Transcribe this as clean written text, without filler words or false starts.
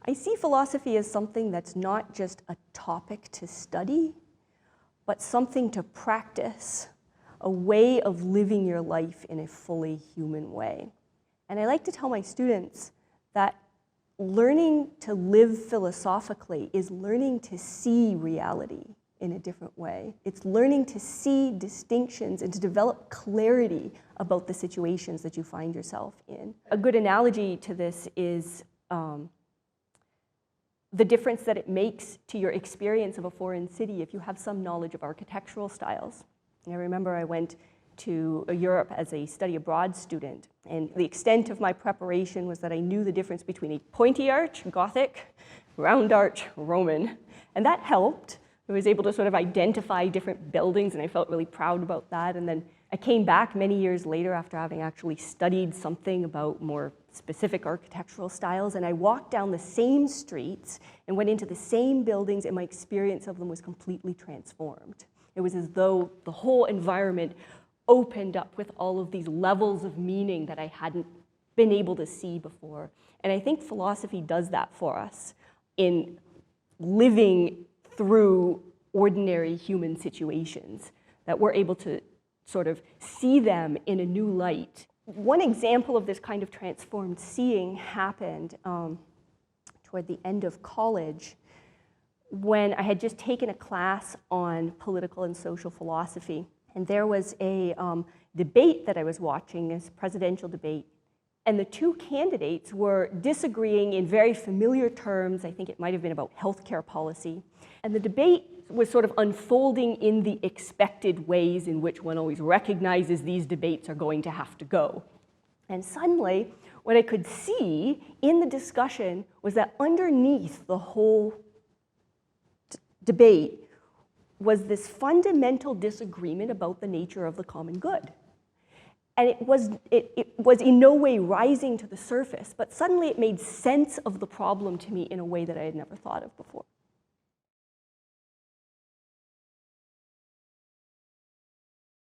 I see philosophy as something that's not just a topic to study, but something to practice, a way of living your life in a fully human way. And I like to tell my students that learning to live philosophically is learning to see reality in a different way. It's learning to see distinctions and to develop clarity about the situations that you find yourself in. A good analogy to this is the difference that it makes to your experience of a foreign city if you have some knowledge of architectural styles. I remember I went to Europe as a study abroad student, and the extent of my preparation was that I knew the difference between a pointy arch, Gothic, round arch, Roman, and that helped. I was able to sort of identify different buildings, and I felt really proud about that. And then I came back many years later after having actually studied something about more specific architectural styles, and I walked down the same streets and went into the same buildings, and my experience of them was completely transformed. It was as though the whole environment opened up with all of these levels of meaning that I hadn't been able to see before. And I think philosophy does that for us in living through ordinary human situations, that we're able to sort of see them in a new light. One example of this kind of transformed seeing happened toward the end of college when I had just taken a class on political and social philosophy. And there was a debate that I was watching, this presidential debate, and the two candidates were disagreeing in very familiar terms. I think it might have been about healthcare policy. And the debate was sort of unfolding in the expected ways in which one always recognizes these debates are going to have to go. And suddenly, what I could see in the discussion was that underneath the whole debate was this fundamental disagreement about the nature of the common good. And it was in no way rising to the surface, but suddenly it made sense of the problem to me in a way that I had never thought of before.